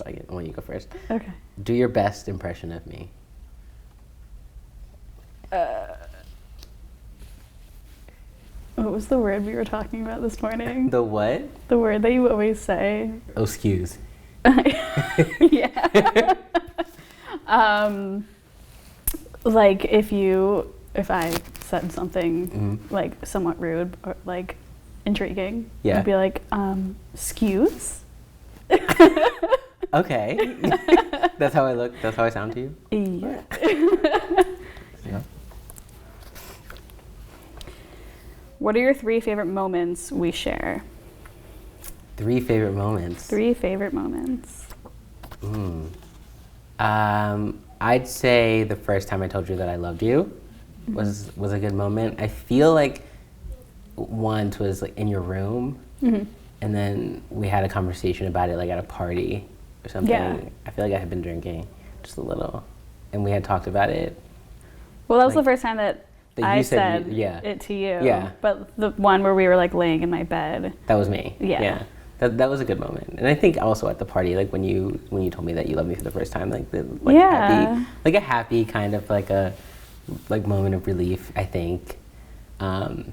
I want you to go first. Okay. Do your best impression of me. What was the word we were talking about this morning? The what? The word that you always say. Oh, excuse. Yeah. Like if I said something like somewhat rude or like intriguing, yeah. I'd be like, excuse? Okay. That's how I look. That's how I sound to you? Yeah. Yeah. What are your 3 favorite moments we share? 3 favorite moments. 3 favorite moments. I'd say the first time I told you that I loved you was a good moment. I feel like once was like in your room, and then we had a conversation about it like at a party or something. Yeah. I feel like I had been drinking just a little, and we had talked about it. Well, that was the first time that I said yeah. it to you. Yeah. But the one where we were like laying in my bed. That was me. Yeah. That was a good moment. And I think also at the party, like when you told me that you loved me for the first time, like a happy kind of like a moment of relief, I think. So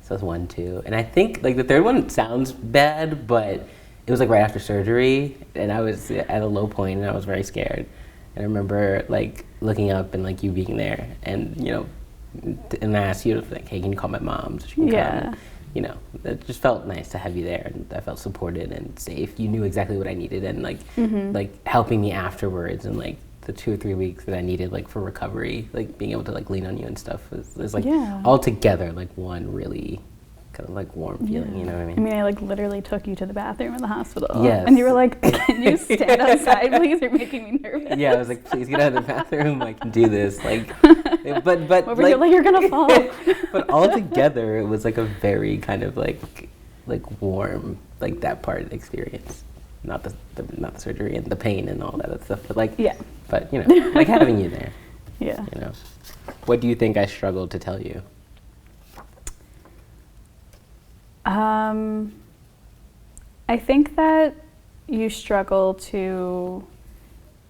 that's 1, 2. And I think like the third one sounds bad, but it was like right after surgery, and I was at a low point and I was very scared. And I remember like looking up and like you being there, and and I asked you like, hey, can you call my mom so she can come? It just felt nice to have you there, and I felt supported and safe. You knew exactly what I needed, and like helping me afterwards, and like the 2 or 3 weeks that I needed like for recovery, like being able to like lean on you and stuff was like all together like one really kind of like warm feeling. You know what I mean? I mean, I like literally took you to the bathroom in the hospital. Yes. And you were like, can you stand outside, please? You're making me nervous. Yeah, I was like, please get out of the bathroom. I can do this. Like, but over here, like you're gonna fall. But all together, it was like a very kind of like warm, like that part experience. Not the surgery and the pain and all that other stuff, but like But like having you there. Yeah. What do you think I struggled to tell you? I think that you struggle to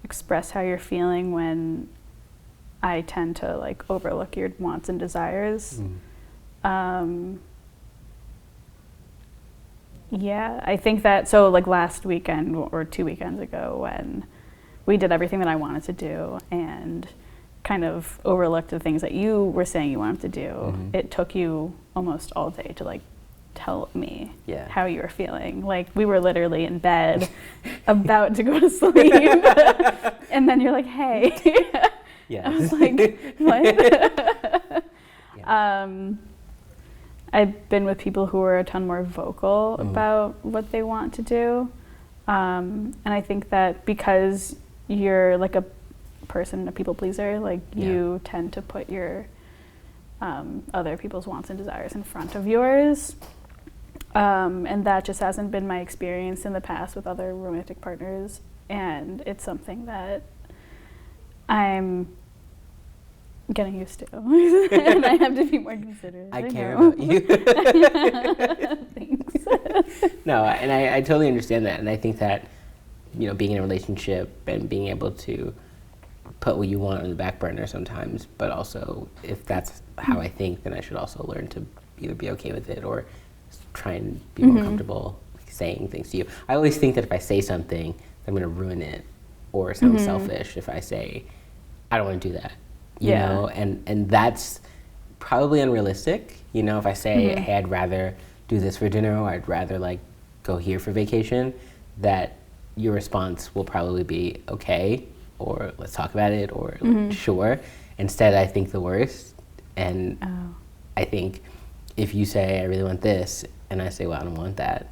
express how you're feeling when I tend to like overlook your wants and desires. Yeah, I think that, so like last weekend or 2 weekends ago when we did everything that I wanted to do and kind of overlooked the things that you were saying you wanted to do, it took you almost all day to like tell me how you were feeling. Like we were literally in bed about to go to sleep and then you're like, hey. I was like, what? I've been with people who are a ton more vocal about what they want to do. And I think that because you're like a person, a people pleaser, like you tend to put your other people's wants and desires in front of yours. And that just hasn't been my experience in the past with other romantic partners. And it's something that I'm getting used to. And I have to be more considerate. I care about you. Thanks. No, and I totally understand that. And I think that, being in a relationship and being able to put what you want on the back burner sometimes, but also if that's how I think, then I should also learn to either be okay with it or try and be more comfortable saying things to you. I always think that if I say something, I'm going to ruin it or sound selfish if I say, I don't want to do that. You know, and that's probably unrealistic. If I say, hey, I'd rather do this for dinner or I'd rather like go here for vacation, that your response will probably be okay, or let's talk about it, or like, sure. Instead, I think the worst. And I think if you say, I really want this, and I say, well, I don't want that,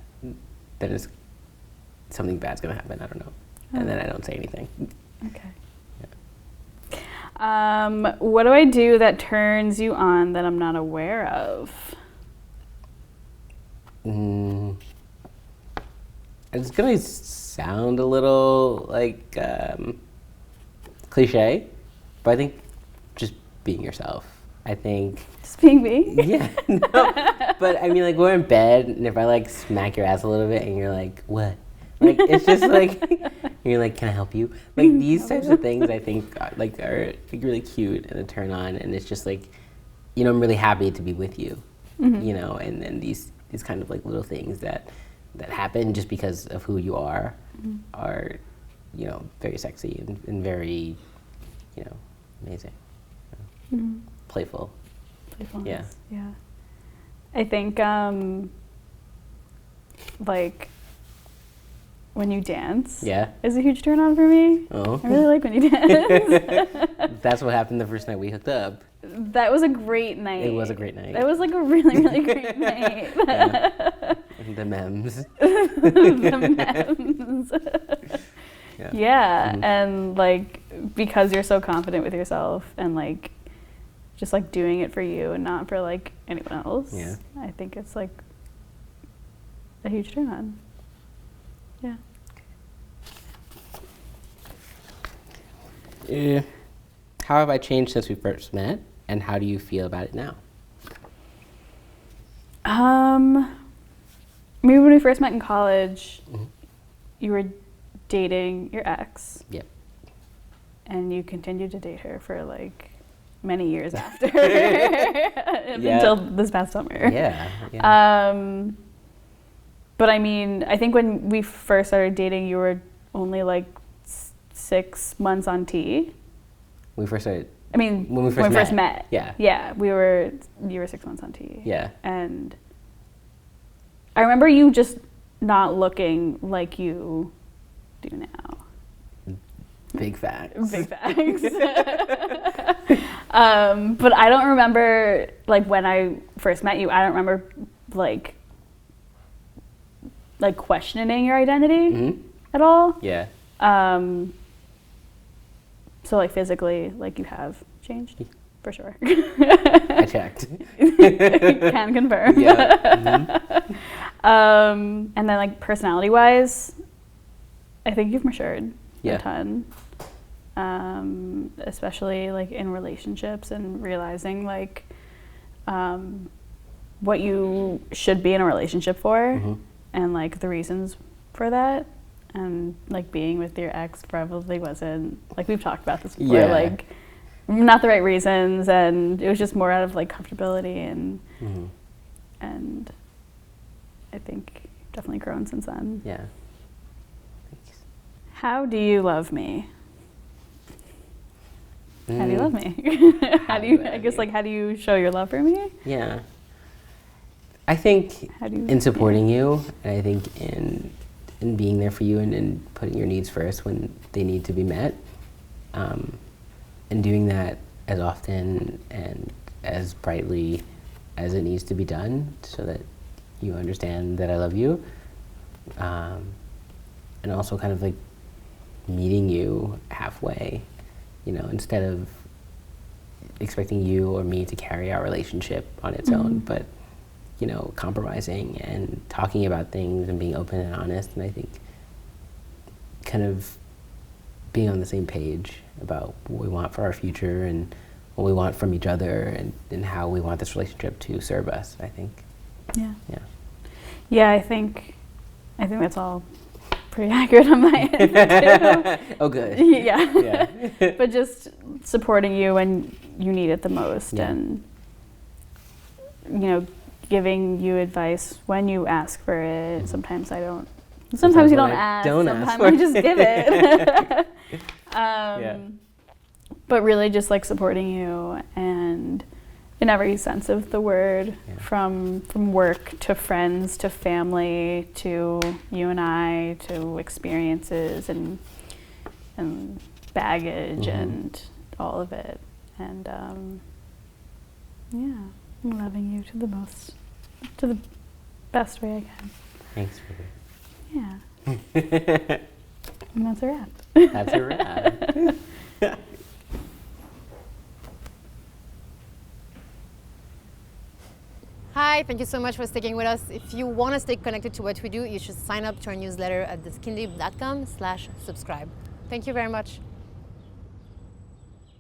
then something bad's going to happen. I don't know. And then I don't say anything. Okay. What do I do that turns you on that I'm not aware of? It's going to sound a little like cliche, but I think just being yourself. I think just being me. Yeah, no, but I mean, like we're in bed, and if I like smack your ass a little bit, and you're like, "What?" Like, it's just like, you're like, can I help you? Like, these types of things I think are like really cute and a turn on, and it's just like, you know, I'm really happy to be with you, you know, and then these kind of like little things that happen just because of who you are, you know, very sexy and very, you know, amazing, playful. Playfulness. Yeah. I think like when you dance is a huge turn on for me. Oh. I really like when you dance. That's what happened the first night we hooked up. That was a great night. It was a great night. That was like a really, really great night. Yeah. The memes. The memes. Yeah, Mm-hmm. and like because you're so confident with yourself and like just like doing it for you and not for like anyone else. Yeah. I think it's like a huge turn on. Yeah. How have I changed since we first met, and how do you feel about it now? Maybe when we first met in college, you were dating your ex. Yep. And you continued to date her for like many years after, until this past summer. Yeah. But I mean, I think when we first started dating, you were only like 6 months on T. We first started. I mean, when we first met. Yeah. Yeah, you were 6 months on T. Yeah. And I remember you just not looking like you do now. Big facts. Big facts. But I don't remember, like, when I first met you, I don't remember, like questioning your identity at all. Yeah. So, like, physically, like, you have changed, for sure. I checked. Can confirm. Yeah. And then, like, personality-wise, I think you've matured a ton. Especially, like, in relationships and realizing, like, what you should be in a relationship for and, like, the reasons for that. And like being with your ex probably wasn't, like we've talked about this before, like not the right reasons, and it was just more out of like comfortability and I think definitely grown since then. Yeah. Thanks. How do you love me? How do you love me? How do you, I guess, like, how do you show your love for me? Yeah. I think in supporting you, and I think in being there for you and putting your needs first when they need to be met, and doing that as often and as brightly as it needs to be done so that you understand that I love you, and also kind of like meeting you halfway, you know, instead of expecting you or me to carry our relationship on its own, but you know, compromising and talking about things and being open and honest, and I think kind of being on the same page about what we want for our future and what we want from each other and how we want this relationship to serve us, I think. Yeah, I think that's all pretty accurate on my end too. Oh, good. Yeah. But just supporting you when you need it the most, and you know, giving you advice when you ask for it. Sometimes I don't. Sometimes you don't ask. Sometimes I just give it. But really, just like supporting you, and in every sense of the word, from work to friends to family to you and I to experiences and baggage and all of it, and I'm loving you to the best way I can. Thanks, baby. Yeah. And that's a wrap. That's a wrap. Hi, thank you so much for sticking with us. If you want to stay connected to what we do, you should sign up to our newsletter at theskindeep.com/subscribe. Thank you very much.